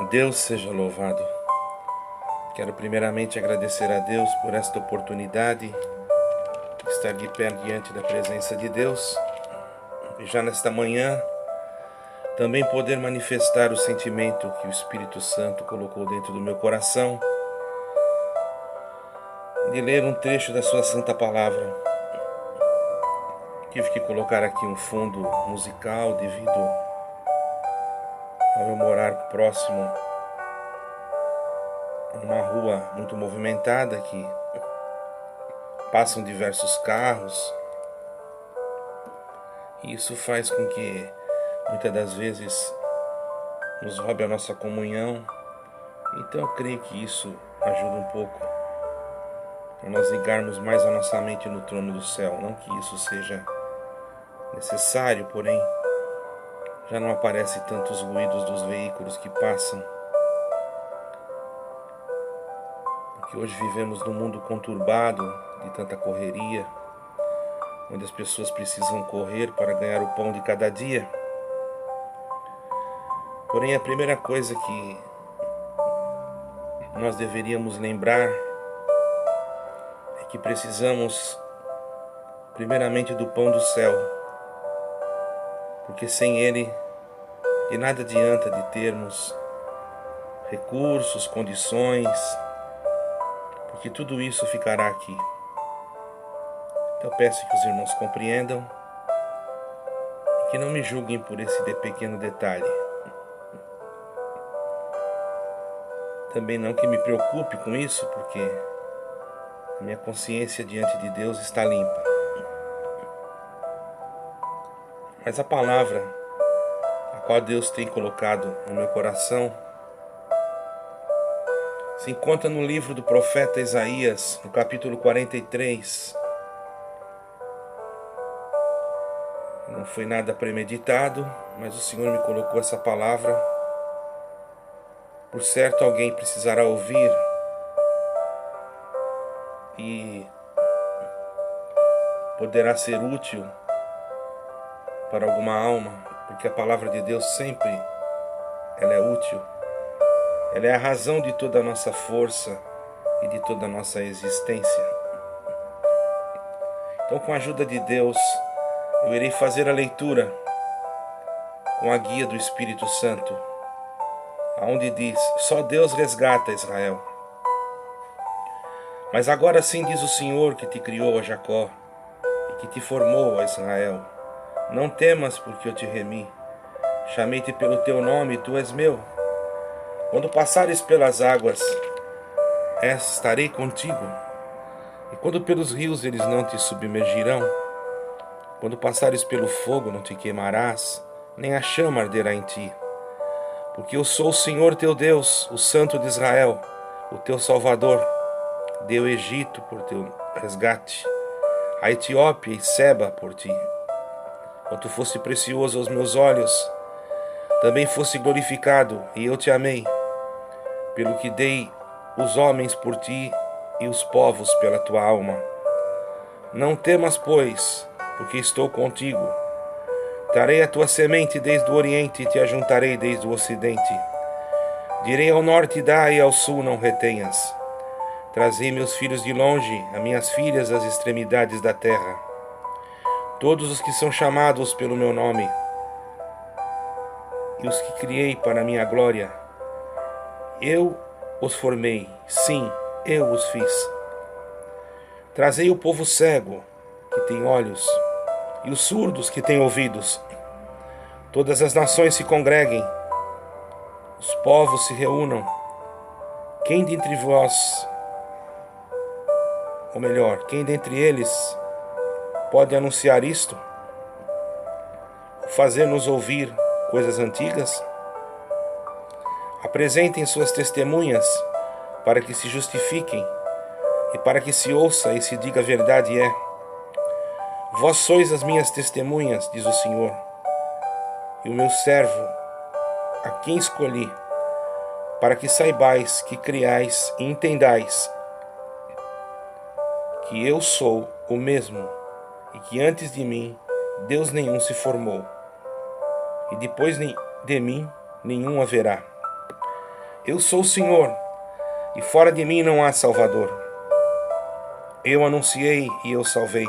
Deus seja louvado. Quero primeiramente agradecer a Deus por esta oportunidade de estar de pé diante da presença de Deus e já nesta manhã também poder manifestar o sentimento que o Espírito Santo colocou dentro do meu coração de ler um trecho da sua santa palavra. Tive que colocar aqui um fundo musical devido ao eu morar próximo a uma rua muito movimentada que passam diversos carros, e isso faz com que muitas das vezes nos roube a nossa comunhão. Então eu creio que isso ajuda um pouco para nós ligarmos mais a nossa mente no trono do céu. Não que isso seja necessário, porém já não aparece tantos ruídos dos veículos que passam, porque hoje vivemos num mundo conturbado de tanta correria, onde as pessoas precisam correr para ganhar o pão de cada dia. Porém, a primeira coisa que nós deveríamos lembrar é que precisamos primeiramente do pão do céu, porque sem ele de nada adianta de termos recursos, condições, porque tudo isso ficará aqui. Então eu peço que os irmãos compreendam e que não me julguem por esse pequeno detalhe. Também não que me preocupe com isso, porque a minha consciência diante de Deus está limpa. Mas a palavra a qual Deus tem colocado no meu coração se encontra no livro do profeta Isaías, no capítulo 43. Não foi nada premeditado, mas o Senhor me colocou essa palavra. Por certo, alguém precisará ouvir e poderá ser útil para alguma alma, porque a palavra de Deus sempre ela é útil. Ela é a razão de toda a nossa força e de toda a nossa existência. Então, com a ajuda de Deus, eu irei fazer a leitura com a guia do Espírito Santo, aonde diz: só Deus resgata Israel. Mas agora sim diz o Senhor que te criou, a Jacó, e que te formou, a Israel: não temas, porque eu te remi. Chamei-te pelo teu nome, e tu és meu. Quando passares pelas águas, estarei contigo. E quando pelos rios, eles não te submergirão. Quando passares pelo fogo, não te queimarás, nem a chama arderá em ti. Porque eu sou o Senhor teu Deus, o Santo de Israel, o teu Salvador. Dei o Egito por teu resgate, a Etiópia e Seba por ti. Quando fosse precioso aos meus olhos, também fosse glorificado, e eu te amei, pelo que dei os homens por ti e os povos pela tua alma. Não temas, pois, porque estou contigo. Trarei a tua semente desde o oriente e te ajuntarei desde o ocidente. Direi ao norte, dá, e ao sul não retenhas. Trazei meus filhos de longe, as minhas filhas das extremidades da terra. Todos os que são chamados pelo meu nome, e os que criei para a minha glória, eu os formei, sim, eu os fiz. Trazei o povo cego, que tem olhos, e os surdos que têm ouvidos. Todas as nações se congreguem, os povos se reúnam. Quem dentre vós, ou melhor, quem dentre eles pode anunciar isto? Fazer-nos ouvir coisas antigas? Apresentem suas testemunhas para que se justifiquem e para que se ouça e se diga a verdade é. Vós sois as minhas testemunhas, diz o Senhor, e o meu servo, a quem escolhi, para que saibais, que criais e entendais que eu sou o mesmo, e que antes de mim Deus nenhum se formou, e depois de mim nenhum haverá. Eu sou o Senhor, e fora de mim não há Salvador. Eu anunciei e eu salvei.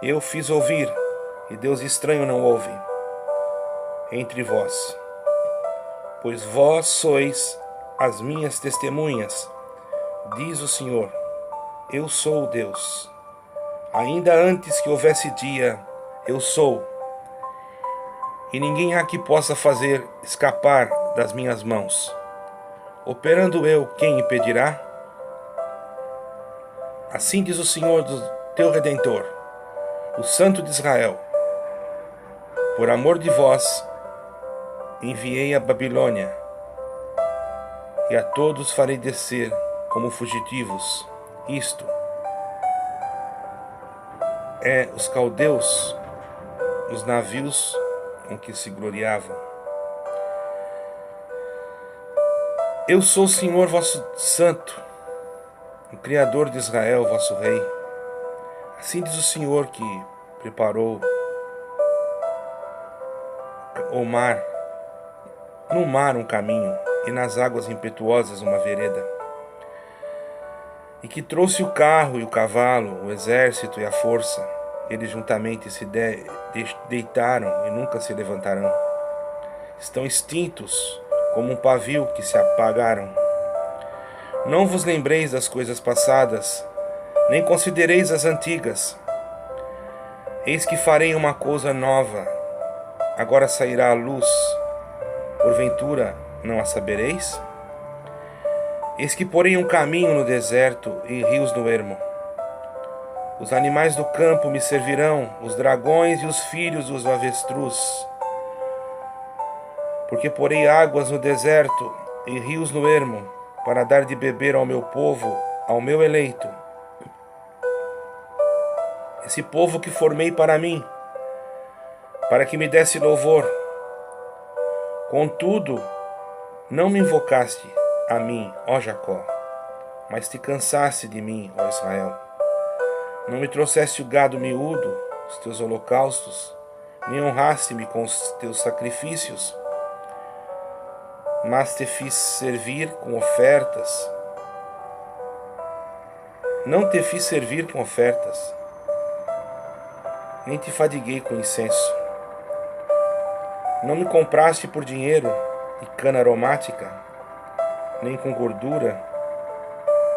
Eu fiz ouvir, e Deus estranho não ouve entre vós. Pois vós sois as minhas testemunhas, diz o Senhor. Eu sou o Deus. Ainda antes que houvesse dia, eu sou. E ninguém há que possa fazer escapar das minhas mãos. Operando eu, quem impedirá? Assim diz o Senhor do teu Redentor, o Santo de Israel. Por amor de vós, enviei a Babilônia, e a todos farei descer como fugitivos. Isto é os caldeus, os navios com que se gloriavam. Eu sou o Senhor vosso Santo, o Criador de Israel, vosso Rei. Assim diz o Senhor que preparou o mar, no mar um caminho, e nas águas impetuosas uma vereda, e que trouxe o carro e o cavalo, o exército e a força. Eles juntamente se deitaram e nunca se levantarão. Estão extintos como um pavio que se apagaram. Não vos lembreis das coisas passadas, nem considereis as antigas. Eis que farei uma coisa nova, agora sairá a luz, porventura não a sabereis? Eis que porei um caminho no deserto e rios no ermo. Os animais do campo me servirão, os dragões e os filhos dos avestruz. Porque porei águas no deserto e rios no ermo, para dar de beber ao meu povo, ao meu eleito. Esse povo que formei para mim, para que me desse louvor. Contudo, não me invocaste a mim, ó Jacó, mas te cansaste de mim, ó Israel. Não me trouxeste o gado miúdo, os teus holocaustos, nem honraste-me com os teus sacrifícios, mas te fiz servir com ofertas. Não te fiz servir com ofertas, nem te fadiguei com incenso. Não me compraste por dinheiro e cana aromática, nem com gordura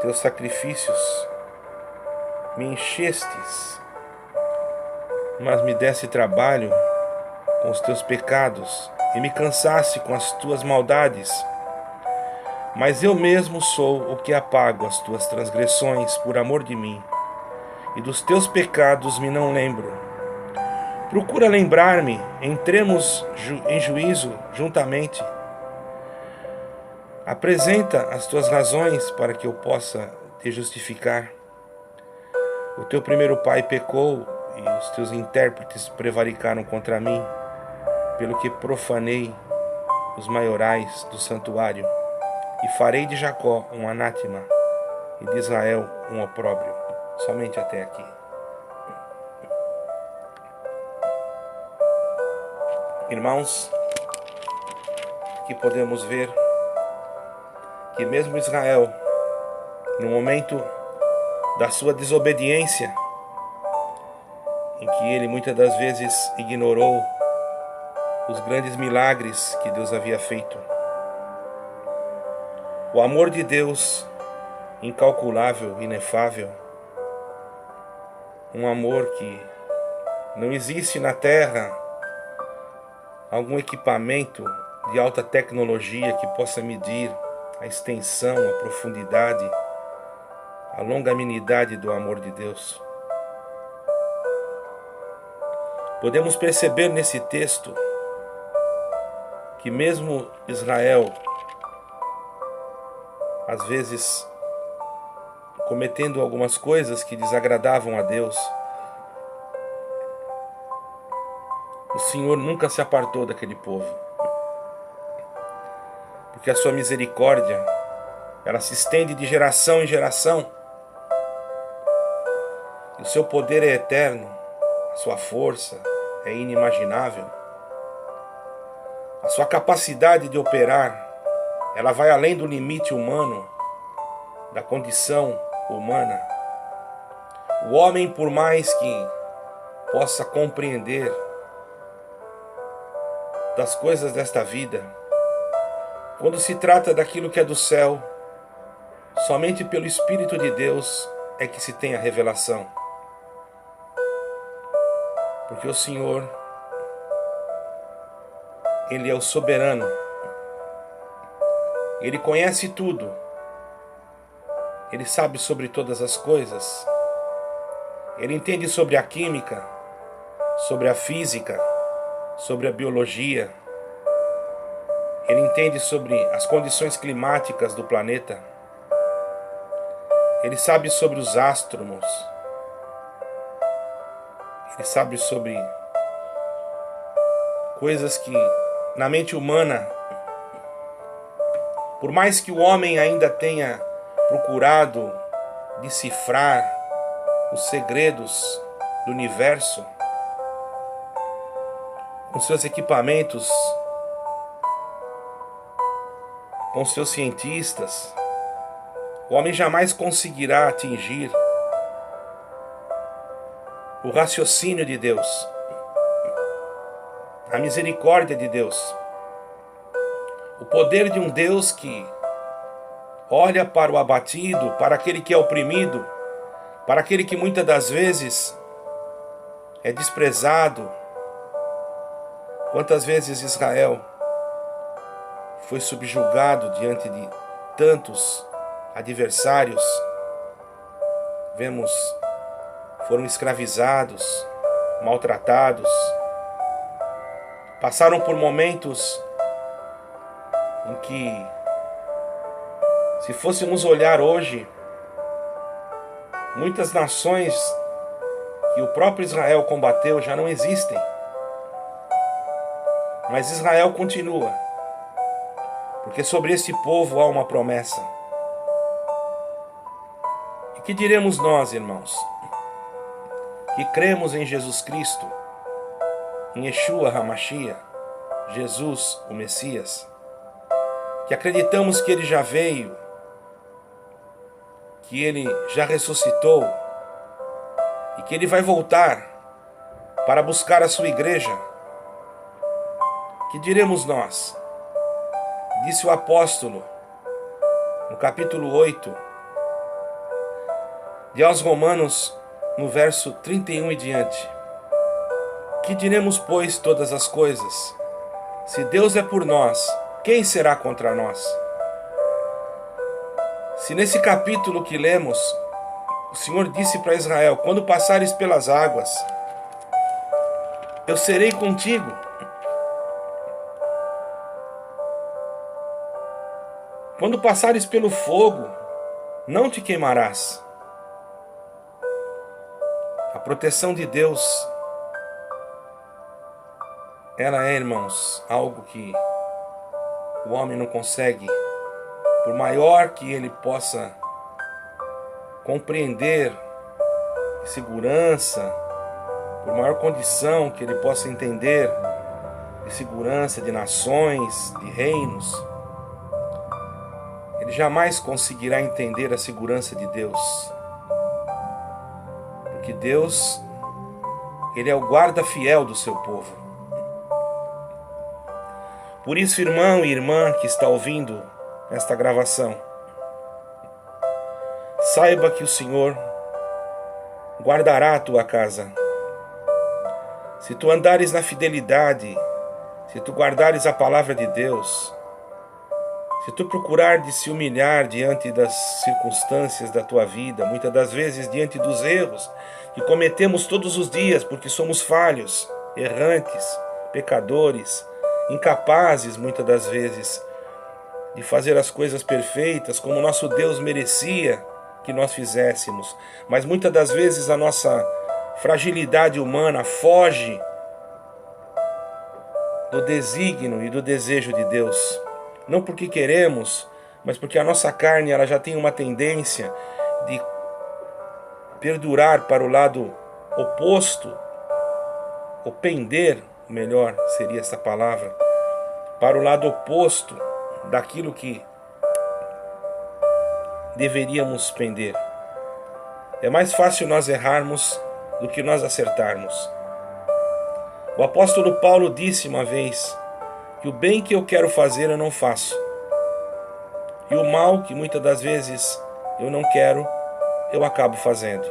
teus sacrifícios me enchestes, mas me deste trabalho com os teus pecados e me cansaste com as tuas maldades. Mas eu mesmo sou o que apago as tuas transgressões por amor de mim, e dos teus pecados me não lembro. Procura lembrar-me, entremos em juízo juntamente. Apresenta as tuas razões para que eu possa te justificar. O teu primeiro pai pecou e os teus intérpretes prevaricaram contra mim, pelo que profanei os maiorais do santuário, e farei de Jacó um anátema e de Israel um opróbrio. Somente até aqui. Irmãos, aqui podemos ver que mesmo Israel, no momento da sua desobediência, em que ele muitas das vezes ignorou os grandes milagres que Deus havia feito, o amor de Deus, incalculável, inefável, um amor que não existe na terra algum equipamento de alta tecnologia que possa medir a extensão, a profundidade, a longanimidade do amor de Deus. Podemos perceber nesse texto que mesmo Israel, às vezes cometendo algumas coisas que desagradavam a Deus, o Senhor nunca se apartou daquele povo, porque a sua misericórdia, ela se estende de geração em geração, e o seu poder é eterno, a sua força é inimaginável, a sua capacidade de operar ela vai além do limite humano, da condição humana. O homem, por mais que possa compreender das coisas desta vida, quando se trata daquilo que é do céu, somente pelo Espírito de Deus é que se tem a revelação. Porque o Senhor, Ele é o soberano. Ele conhece tudo. Ele sabe sobre todas as coisas. Ele entende sobre a química, sobre a física, sobre a biologia. Ele entende sobre as condições climáticas do planeta. Ele sabe sobre os ástromos. Ele sabe sobre coisas que na mente humana, por mais que o homem ainda tenha procurado decifrar os segredos do universo, com seus equipamentos, com seus cientistas, o homem jamais conseguirá atingir o raciocínio de Deus, a misericórdia de Deus, o poder de um Deus que olha para o abatido, para aquele que é oprimido, para aquele que muitas das vezes é desprezado. Quantas vezes Israel foi subjugado diante de tantos adversários? Vemos, foram escravizados, maltratados, passaram por momentos em que, se fôssemos olhar hoje, muitas nações que o próprio Israel combateu já não existem. Mas Israel continua, porque sobre esse povo há uma promessa. E que diremos nós, irmãos, que cremos em Jesus Cristo, em Yeshua HaMashiach, Jesus, o Messias, que acreditamos que Ele já veio, que Ele já ressuscitou e que Ele vai voltar para buscar a sua igreja? Que diremos nós? Disse o apóstolo no capítulo 8 de aos Romanos, no verso 31 e diante: que diremos, pois, todas as coisas? Se Deus é por nós, quem será contra nós? Se nesse capítulo que lemos, o Senhor disse para Israel: quando passares pelas águas, eu serei contigo. Quando passares pelo fogo, não te queimarás. A proteção de Deus, ela é, irmãos, algo que o homem não consegue, por maior que ele possa compreender de segurança, por maior condição que ele possa entender de segurança de nações, de reinos, ele jamais conseguirá entender a segurança de Deus. Porque Deus, Ele é o guarda fiel do seu povo. Por isso, irmão e irmã que está ouvindo esta gravação, saiba que o Senhor guardará a tua casa. Se tu andares na fidelidade, se tu guardares a palavra de Deus, se tu procurar de se humilhar diante das circunstâncias da tua vida, muitas das vezes diante dos erros que cometemos todos os dias, porque somos falhos, errantes, pecadores, incapazes muitas das vezes de fazer as coisas perfeitas como nosso Deus merecia que nós fizéssemos. Mas muitas das vezes a nossa fragilidade humana foge do desígnio e do desejo de Deus. Não porque queremos, mas porque a nossa carne ela já tem uma tendência de perdurar para o lado oposto, ou pender, melhor seria essa palavra, para o lado oposto daquilo que deveríamos pender. É mais fácil nós errarmos do que nós acertarmos. O apóstolo Paulo disse uma vez que o bem que eu quero fazer eu não faço, e o mal que muitas das vezes eu não quero, eu acabo fazendo.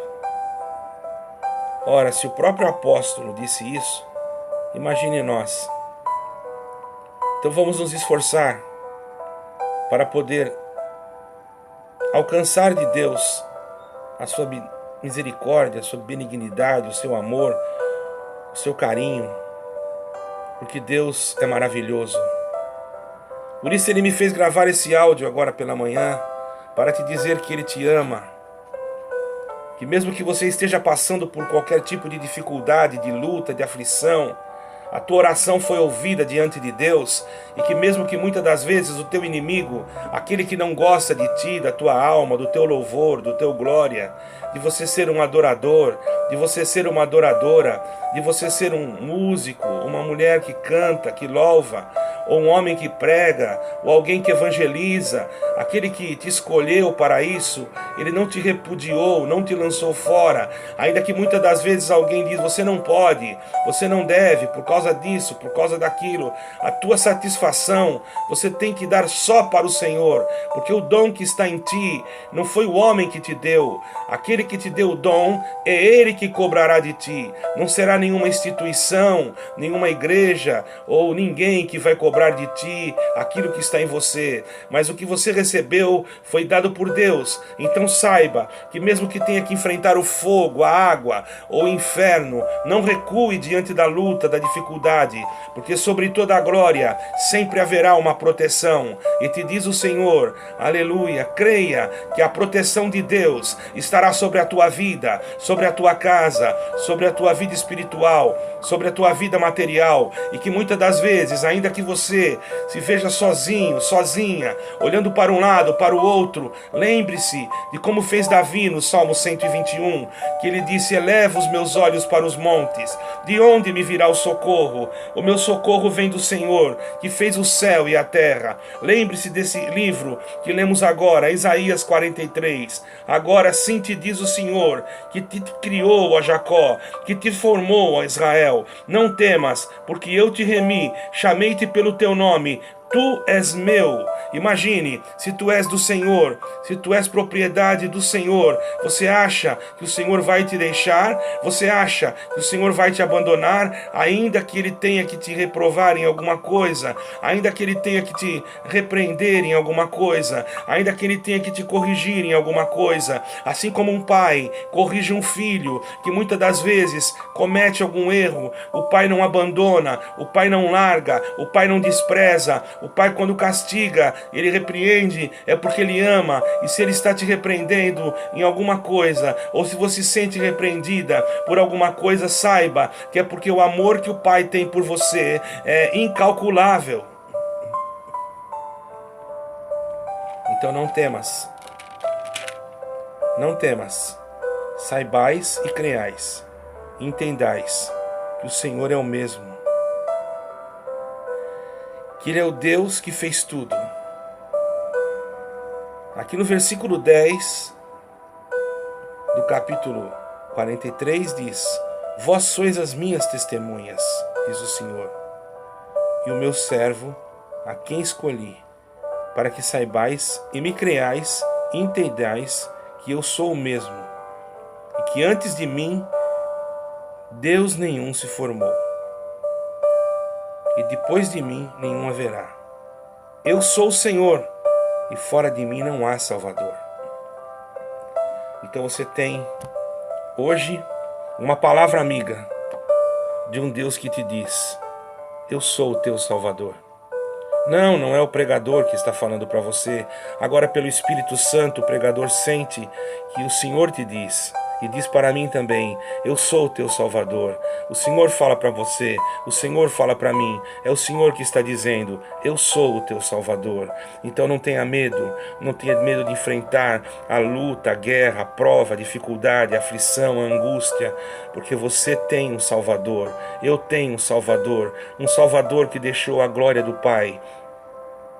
Ora, se o próprio apóstolo disse isso, imagine nós. Então vamos nos esforçar para poder alcançar de Deus a sua misericórdia, a sua benignidade, o seu amor, o seu carinho, porque Deus é maravilhoso. Por isso Ele me fez gravar esse áudio agora pela manhã, para te dizer que Ele te ama, que mesmo que você esteja passando por qualquer tipo de dificuldade, de luta, de aflição, a tua oração foi ouvida diante de Deus, e que mesmo que muitas das vezes o teu inimigo, aquele que não gosta de ti, da tua alma, do teu louvor, do teu glória, de você ser um adorador, de você ser uma adoradora, de você ser um músico, uma mulher que canta, que louva, ou um homem que prega, ou alguém que evangeliza, aquele que te escolheu para isso, ele não te repudiou, não te lançou fora, ainda que muitas das vezes alguém diz, você não pode, você não deve, por causa disso, por causa daquilo, a tua satisfação, você tem que dar só para o Senhor, porque o dom que está em ti, não foi o homem que te deu, aquele que te deu o dom, é Ele que cobrará de ti, não será nenhuma instituição, nenhuma igreja, ou ninguém que vai cobrar de ti aquilo que está em você, mas o que você recebeu foi dado por Deus. Então saiba que mesmo que tenha que enfrentar o fogo, a água ou o inferno, não recue diante da luta, da dificuldade, porque sobre toda a glória sempre haverá uma proteção. E te diz o Senhor, aleluia, creia que a proteção de Deus estará sobre a tua vida, sobre a tua casa, sobre a tua vida espiritual, sobre a tua vida material, e que muitas das vezes, ainda que você se veja sozinho, sozinha, olhando para um lado, para o outro, lembre-se de como fez Davi no Salmo 121, que ele disse, eleva os meus olhos para os montes, de onde me virá o socorro? O meu socorro vem do Senhor, que fez o céu e a terra. Lembre-se desse livro que lemos agora, Isaías 43, agora sim te diz o Senhor, que te criou, ó Jacó, que te formou, ó Israel, não temas, porque eu te remi, chamei-te pelo teu nome, tu és meu. Imagine, se tu és do Senhor, se tu és propriedade do Senhor, você acha que o Senhor vai te deixar? Você acha que o Senhor vai te abandonar? Ainda que Ele tenha que te reprovar em alguma coisa, ainda que Ele tenha que te repreender em alguma coisa, ainda que Ele tenha que te corrigir em alguma coisa, assim como um pai corrige um filho que muitas das vezes comete algum erro, o pai não abandona, o pai não larga, o pai não despreza. O pai, quando castiga, ele repreende, é porque ele ama. E se ele está te repreendendo em alguma coisa, ou se você se sente repreendida por alguma coisa, saiba que é porque o amor que o pai tem por você é incalculável. Então não temas. Não temas. Saibais e creiais. Entendais que o Senhor é o mesmo, que Ele é o Deus que fez tudo. Aqui no versículo 10 do capítulo 43 diz, vós sois as minhas testemunhas, diz o Senhor, e o meu servo, a quem escolhi, para que saibais e me creiais e entendais que eu sou o mesmo, e que antes de mim Deus nenhum se formou, e depois de mim nenhum haverá. Eu sou o Senhor, e fora de mim não há Salvador. Então você tem hoje uma palavra amiga de um Deus que te diz, eu sou o teu Salvador. Não é o pregador que está falando para você. Agora pelo Espírito Santo o pregador sente que o Senhor te diz, e diz para mim também, eu sou o teu Salvador. O Senhor fala para você, o Senhor fala para mim, é o Senhor que está dizendo, eu sou o teu Salvador. Então não tenha medo, não tenha medo de enfrentar a luta, a guerra, a prova, a dificuldade, a aflição, a angústia, porque você tem um Salvador, eu tenho um Salvador que deixou a glória do Pai,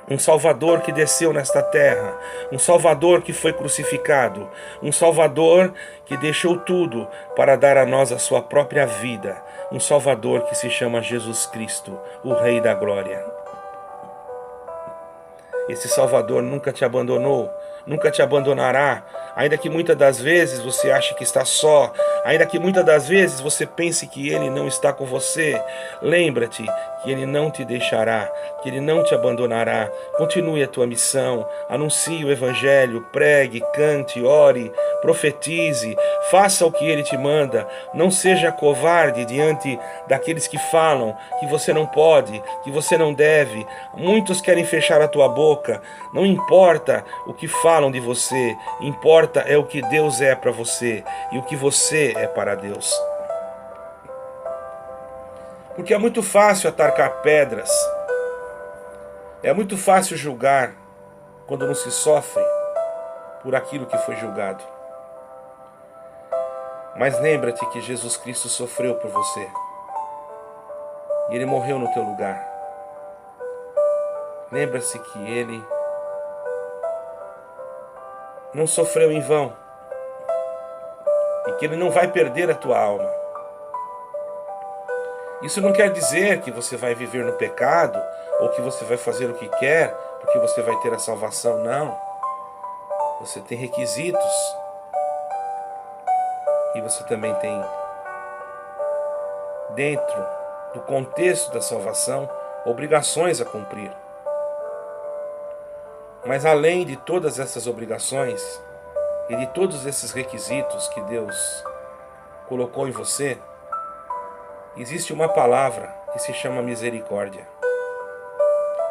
Um Salvador que desceu nesta terra, um Salvador que foi crucificado, um Salvador que deixou tudo para dar a nós a sua própria vida, um Salvador que se chama Jesus Cristo, o Rei da Glória. Esse Salvador nunca te abandonou, nunca te abandonará, ainda que muitas das vezes você ache que está só, ainda que muitas das vezes você pense que Ele não está com você. Lembra-te que Ele não te deixará, que Ele não te abandonará. Continue a tua missão, anuncie o Evangelho, pregue, cante, ore, profetize, faça o que Ele te manda. Não seja covarde diante daqueles que falam que você não pode, que você não deve. Muitos querem fechar a tua boca. Não importa o que falam de você, importa é o que Deus é para você e o que você é para Deus. Porque é muito fácil atacar pedras, é muito fácil julgar quando não se sofre por aquilo que foi julgado. Mas lembra-te que Jesus Cristo sofreu por você e Ele morreu no teu lugar. Lembra-se que Ele não sofreu em vão e que Ele não vai perder a tua alma. Isso não quer dizer que você vai viver no pecado ou que você vai fazer o que quer porque você vai ter a salvação. Não. Você tem requisitos e você também tem, dentro do contexto da salvação, obrigações a cumprir. Mas além de todas essas obrigações e de todos esses requisitos que Deus colocou em você, existe uma palavra que se chama misericórdia,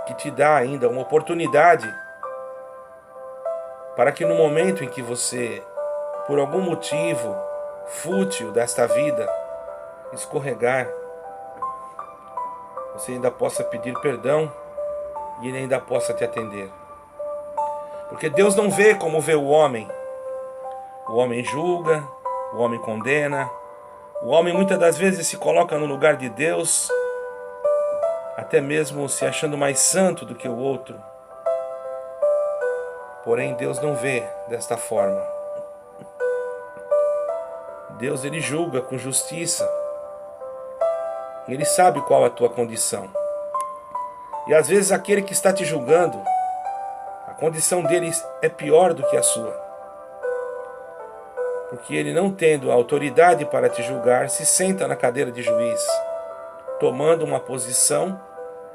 que te dá ainda uma oportunidade para que no momento em que você, por algum motivo fútil desta vida, escorregar, você ainda possa pedir perdão e Ele ainda possa te atender. Porque Deus não vê como vê o homem. O homem julga, o homem condena, o homem muitas das vezes se coloca no lugar de Deus, até mesmo se achando mais santo do que o outro. Porém, Deus não vê desta forma. Deus, Ele julga com justiça. Ele sabe qual é a tua condição. E às vezes aquele que está te julgando, a condição dele é pior do que a sua. Porque ele, não tendo a autoridade para te julgar, se senta na cadeira de juiz, tomando uma posição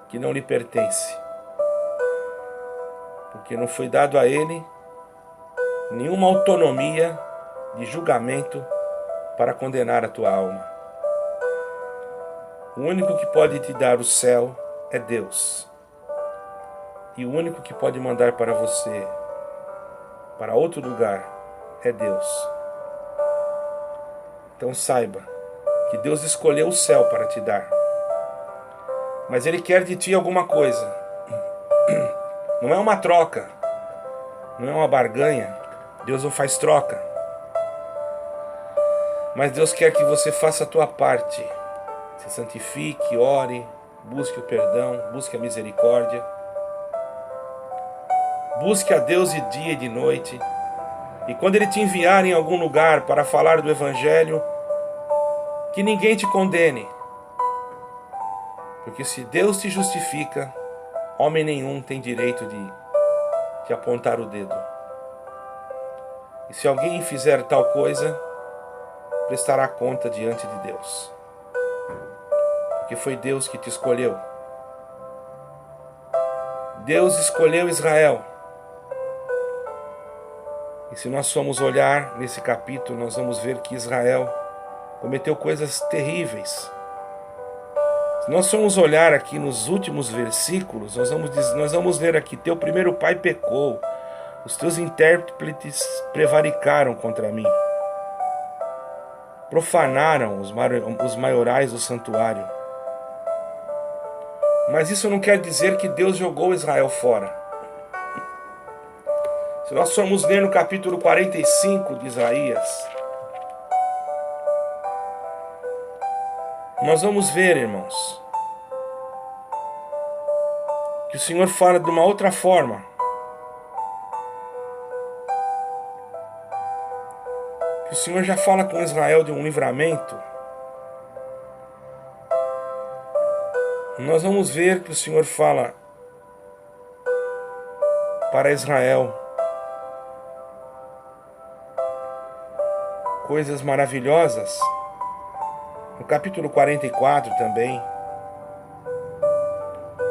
que não lhe pertence. Porque não foi dado a ele nenhuma autonomia de julgamento para condenar a tua alma. O único que pode te dar o céu é Deus. E o único que pode mandar para você, para outro lugar, é Deus. Então saiba que Deus escolheu o céu para te dar. Mas Ele quer de ti alguma coisa. Não é uma troca, não é uma barganha. Deus não faz troca. Mas Deus quer que você faça a tua parte. Se santifique, ore, busque o perdão, busque a misericórdia. Busque a Deus de dia e de noite. E quando Ele te enviar em algum lugar para falar do Evangelho, que ninguém te condene. Porque se Deus te justifica, homem nenhum tem direito de te apontar o dedo. E se alguém fizer tal coisa, prestará conta diante de Deus. Porque foi Deus que te escolheu. Deus escolheu Israel. E se nós formos olhar nesse capítulo, nós vamos ver que Israel cometeu coisas terríveis. Se nós formos olhar aqui nos últimos versículos, nós vamos ler aqui: teu primeiro pai pecou, os teus intérpretes prevaricaram contra mim, profanaram os maiorais do santuário. Mas isso não quer dizer que Deus jogou Israel fora. Se nós formos ler no capítulo 45 de Isaías, nós vamos ver, irmãos, que o Senhor fala de uma outra forma. Que o Senhor já fala com Israel de um livramento. Nós vamos ver que o Senhor fala para Israel coisas maravilhosas. No capítulo 44 também,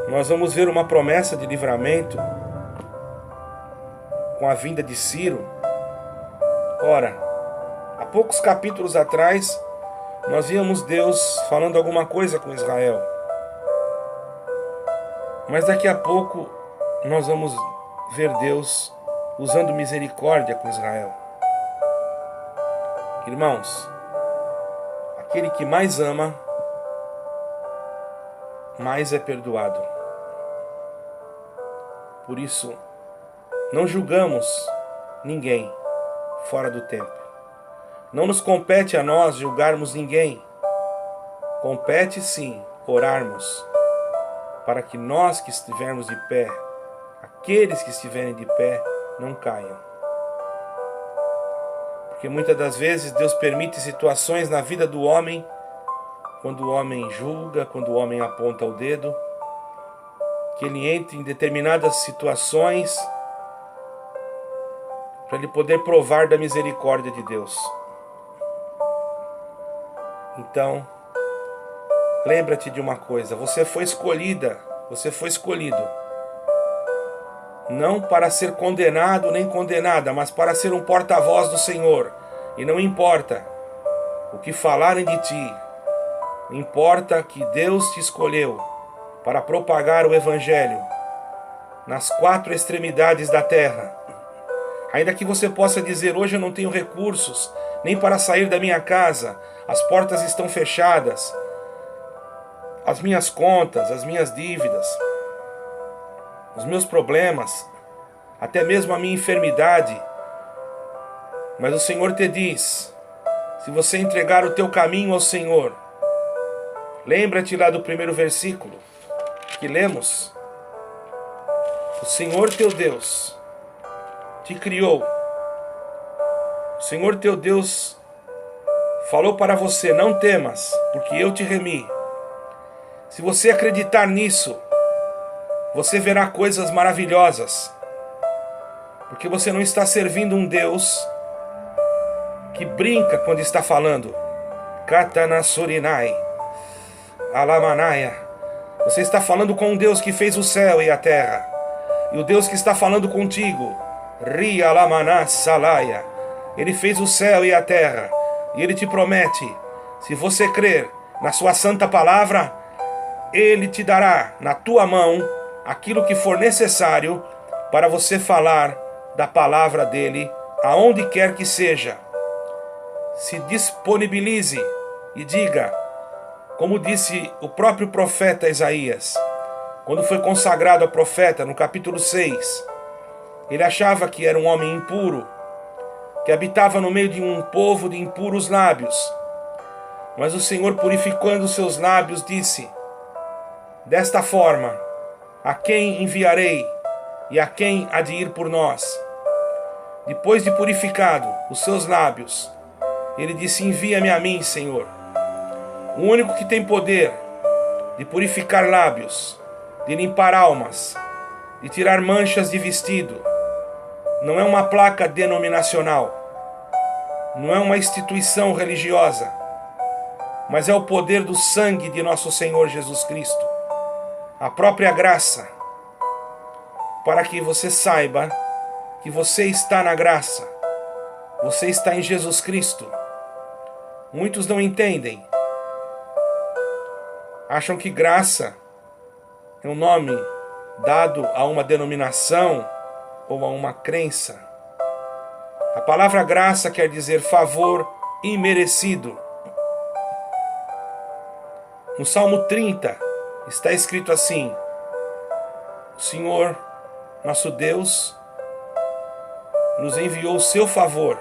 nós vamos ver uma promessa de livramento com a vinda de Ciro. Ora, há poucos capítulos atrás, nós víamos Deus falando alguma coisa com Israel. Mas daqui a pouco, nós vamos ver Deus usando misericórdia com Israel. Irmãos, aquele que mais ama, mais é perdoado. Por isso, não julgamos ninguém fora do tempo. Não nos compete a nós julgarmos ninguém. Compete sim orarmos para que nós que estivermos de pé, aqueles que estiverem de pé, não caiam. Porque muitas das vezes Deus permite situações na vida do homem, quando o homem julga, quando o homem aponta o dedo, que ele entre em determinadas situações para ele poder provar da misericórdia de Deus. Então, lembra-te de uma coisa: você foi escolhida, você foi escolhido, não para ser condenado nem condenada, mas para ser um porta-voz do Senhor. E não importa o que falarem de ti, importa que Deus te escolheu para propagar o Evangelho nas 4 extremidades da terra. Ainda que você possa dizer: hoje eu não tenho recursos nem para sair da minha casa, as portas estão fechadas, as minhas contas, as minhas dívidas, os meus problemas, até mesmo a minha enfermidade. Mas o Senhor te diz: se você entregar o teu caminho ao Senhor, lembra-te lá do primeiro versículo que lemos: o Senhor teu Deus te criou. O Senhor teu Deus falou para você: não temas, porque eu te remi. Se você acreditar nisso, você verá coisas maravilhosas. Porque você não está servindo um Deus que brinca quando está falando. Katanasorinai, Alamanaia. Você está falando com um Deus que fez o céu e a terra. E o Deus que está falando contigo, Ri Alamaná Salaya, Ele fez o céu e a terra. E Ele te promete: se você crer na sua santa palavra, Ele te dará na tua mão aquilo que for necessário para você falar da palavra dEle aonde quer que seja. Se disponibilize e diga, como disse o próprio profeta Isaías, quando foi consagrado a profeta no capítulo 6, ele achava que era um homem impuro, que habitava no meio de um povo de impuros lábios. Mas o Senhor, purificando os seus lábios, disse: desta forma, a quem enviarei e a quem há de ir por nós? Depois de purificado os seus lábios, ele disse: envia-me a mim, Senhor. O único que tem poder de purificar lábios, de limpar almas, de tirar manchas de vestido, não é uma placa denominacional, não é uma instituição religiosa, mas é o poder do sangue de nosso Senhor Jesus Cristo, a própria graça, para que você saiba que você está na graça, você está em Jesus Cristo. Muitos não entendem, acham que graça é um nome dado a uma denominação ou a uma crença. A palavra graça quer dizer favor imerecido. No Salmo 30 está escrito assim: o Senhor, nosso Deus, nos enviou o seu favor.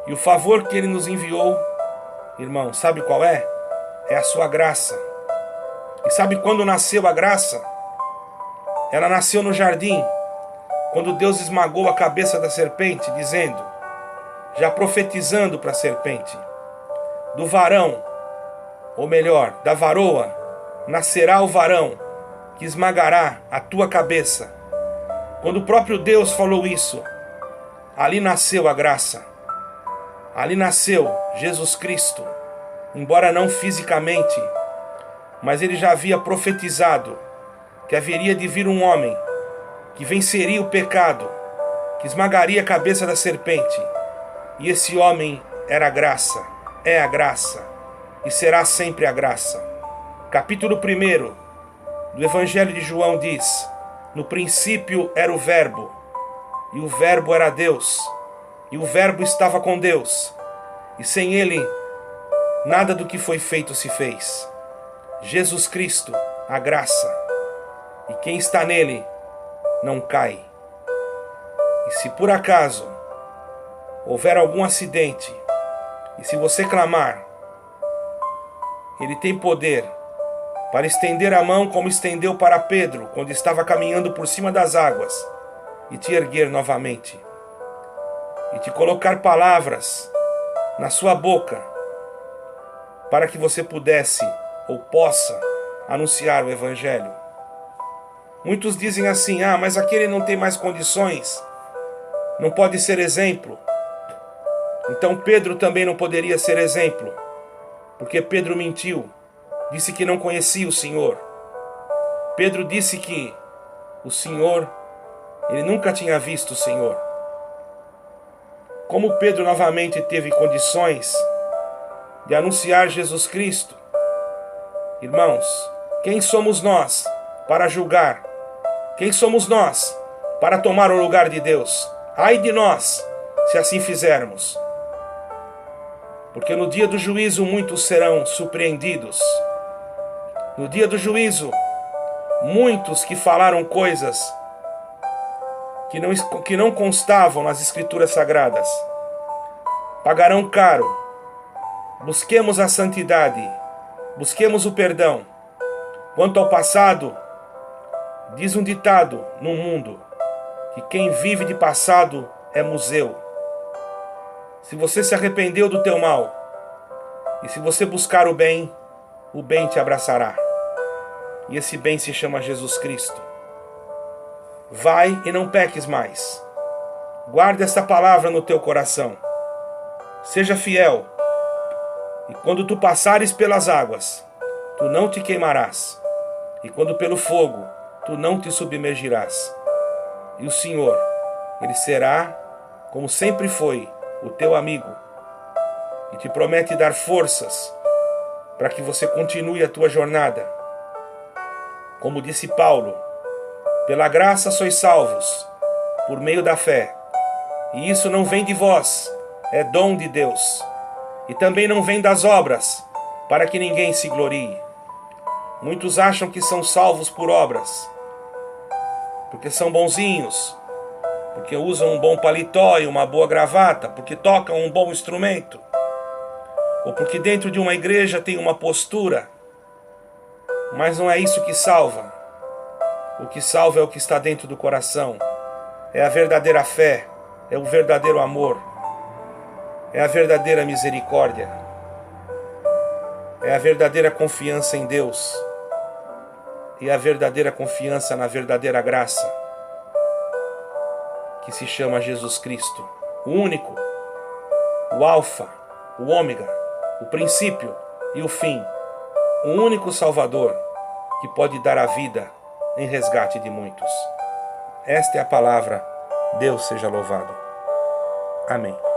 E o favor que Ele nos enviou, irmão, sabe qual é? É a sua graça. E sabe quando nasceu a graça? Ela nasceu no jardim, quando Deus esmagou a cabeça da serpente, dizendo, já profetizando para a serpente, do varão, ou melhor, da varoa, nascerá o varão que esmagará a tua cabeça. Quando o próprio Deus falou isso, ali nasceu a graça. Ali nasceu Jesus Cristo, embora não fisicamente, mas ele já havia profetizado que haveria de vir um homem que venceria o pecado, que esmagaria a cabeça da serpente. E esse homem era a graça, é a graça e será sempre a graça. Capítulo 1 do Evangelho de João diz, no princípio era o Verbo, e o Verbo era Deus, e o Verbo estava com Deus, e sem ele nada do que foi feito se fez. Jesus Cristo, a graça, e quem está nele não cai. E se por acaso houver algum acidente, e se você clamar, ele tem poder para estender a mão como estendeu para Pedro, quando estava caminhando por cima das águas, e te erguer novamente, e te colocar palavras na sua boca, para que você pudesse ou possa anunciar o Evangelho. Muitos dizem assim, mas aquele não tem mais condições, não pode ser exemplo. Então Pedro também não poderia ser exemplo, porque Pedro mentiu, disse que não conhecia o Senhor. Pedro disse que o Senhor, ele nunca tinha visto o Senhor. Como Pedro novamente teve condições de anunciar Jesus Cristo, irmãos, quem somos nós para julgar? Quem somos nós para tomar o lugar de Deus? Ai de nós, se assim fizermos. Porque no dia do juízo muitos serão surpreendidos. No dia do juízo, muitos que falaram coisas que não constavam nas Escrituras Sagradas, pagarão caro. Busquemos a santidade, busquemos o perdão. Quanto ao passado, diz um ditado no mundo, que quem vive de passado é museu. Se você se arrependeu do teu mal, e se você buscar o bem te abraçará. E esse bem se chama Jesus Cristo. Vai e não peques mais. Guarda esta palavra no teu coração. Seja fiel. E quando tu passares pelas águas, tu não te queimarás. E quando pelo fogo, tu não te submergirás. E o Senhor, ele será, como sempre foi, o teu amigo. E te promete dar forças para que você continue a tua jornada. Como disse Paulo, pela graça sois salvos, por meio da fé. E isso não vem de vós, é dom de Deus. E também não vem das obras, para que ninguém se glorie. Muitos acham que são salvos por obras, porque são bonzinhos, porque usam um bom paletó e uma boa gravata, porque tocam um bom instrumento, ou porque dentro de uma igreja tem uma postura. Mas não é isso que salva. O que salva é o que está dentro do coração. É a verdadeira fé, é o verdadeiro amor, é a verdadeira misericórdia, é a verdadeira confiança em Deus e a verdadeira confiança na verdadeira graça, que se chama Jesus Cristo, o único, o alfa, o ômega, o princípio e o fim, o único Salvador que pode dar a vida em resgate de muitos. Esta é a palavra. Deus seja louvado. Amém.